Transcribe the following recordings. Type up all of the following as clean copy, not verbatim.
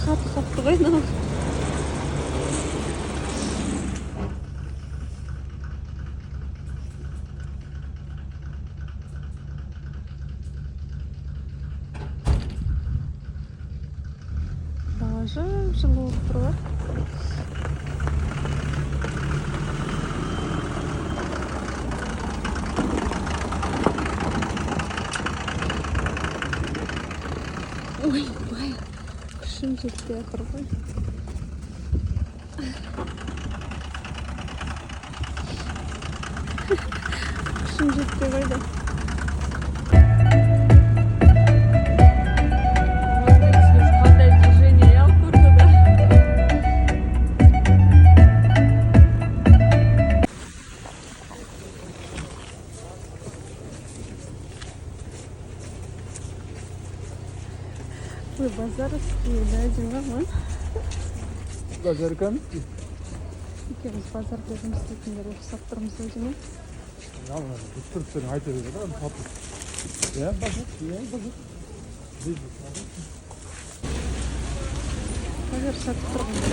Қатты ғой мынау. Даже жылы болып тұр ғой. Ой, бай, күшім жетпей ақыр ғой. Күшім жетпей қойды. Ой, базаровские, да, Димамон. Базар кәмі? Екеуміз базарда жұмыс істейтіндер ұқсап тұрмыз өзіме. Түріктерін айта береді ғой, папа. Базар. Базар сатып тұрғандар.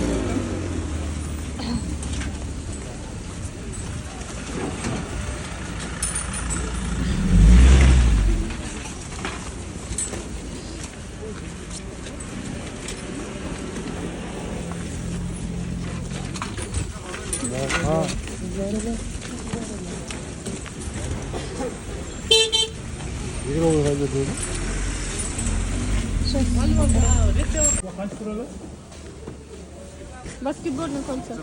Егер олай қайда деді? Қанша тұрады? Баскетбольный концерт.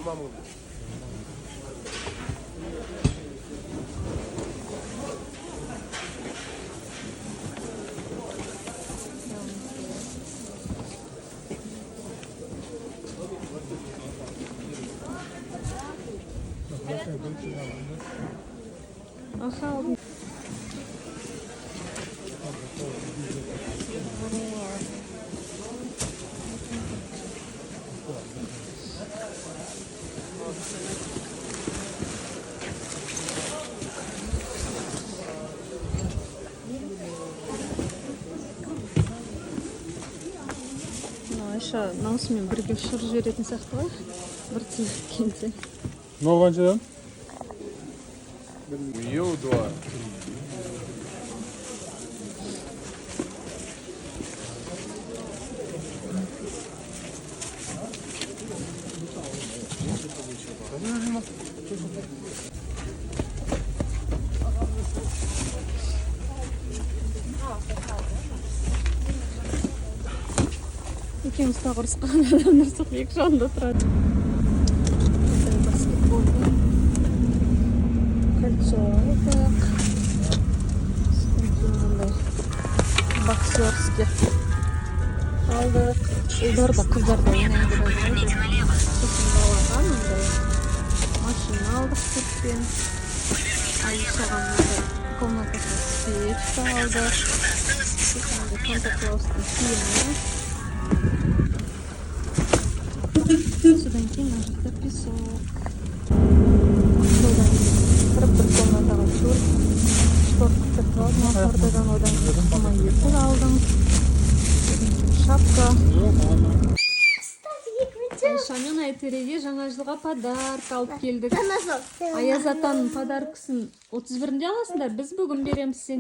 Аха. Айша наусымен бірге ұшырып жіберетін сияқты ғой. Бір тиіскенде. Мынау қаншадан? Ел 2. Екеуміз тағы ұрысқан адамдар соқ екі жағында тұрады. Баскетболды. Кольцо алдық. Сондай боксерский алдық. Ұлдар да қыздар да ойнайды. Сосын балаға мындай машина алдық сүртпен. Алишаға мындай комнатасы свечка алдық. Санта-Клаустың киімі. Содан кейін мына жақта песок. Содан кіріп бір комнатаға шторт күтіп алдым. Ақордадан одан қыма етік алдым. Шапка. Айшамен Айтереге жаңа жылға подарка алып келдік. Аяз атаның подаркасын 31-інде аласыңдар. Біз бүгін береміз сен.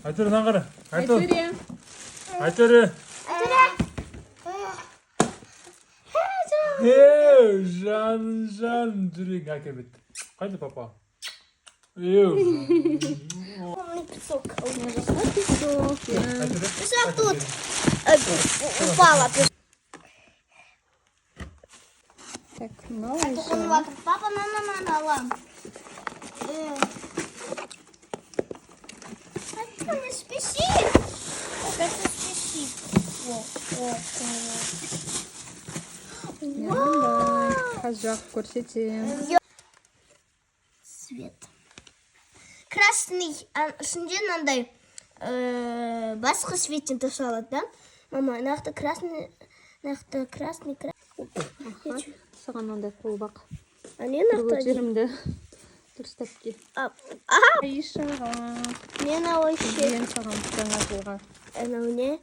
Айтере, нағыры. Айтере. Айтере. Жан, жүрек әкелбет. Қайда папа? Полный песок. Песок. Песок тут упала. Так, малыш. Папа, на. Как не спеши? Как не спеши? Вау! Қазақ көрсетем. Цвет. Красный. Ішінде мынандай басқа цветтен тасалады, да? Мама, нақты красный. Саған ондай қолбақ. А не нақты. Жерімді Кірстепке. Ага, Айшаға. мен вообще. Ең саған жаңа жылға. Анау не?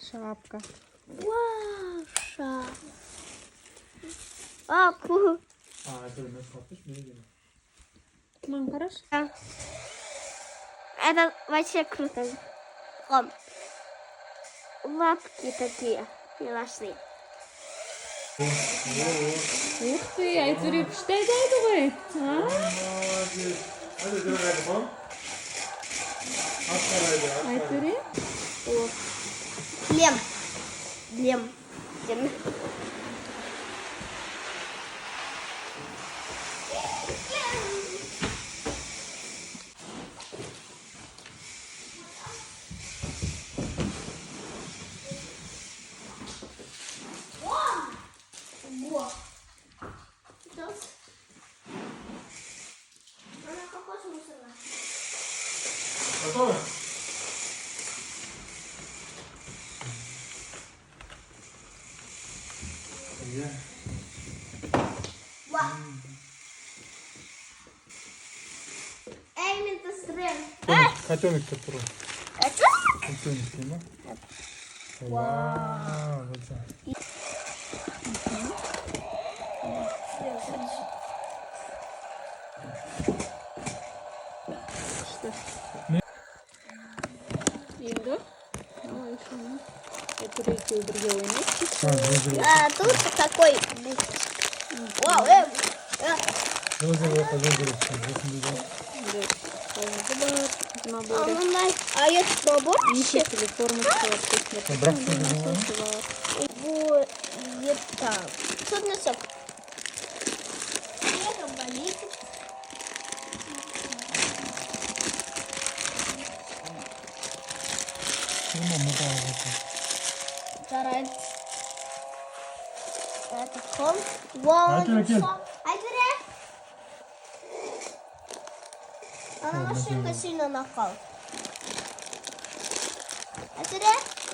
Шапка. Вау, ша. А, ку. Айтыр мен сатыш мені. Ман қараш. Это вообще круто. Прям лапки такие милашные. Ух ты, Айтүре күшті айтады ғой. Hadi dönüyorum bak. Atlaraydı. Айтүре? О. Лем. Лем. Лем. Готовы? Эй, ментострем. Котенок который. Это? Котенок, да? Вау, вот так. Енді? Давай шunu. Айтүре екеуі бірге ойнайды. А тут такой. Вау, А это побольше? Нешетілі формасы бар. Вот это. Тут носок. Это болит. Вторая. Это ком. Вау, Айтуре, кел. Айтуре. Она машинка сильно накал. Айтуре.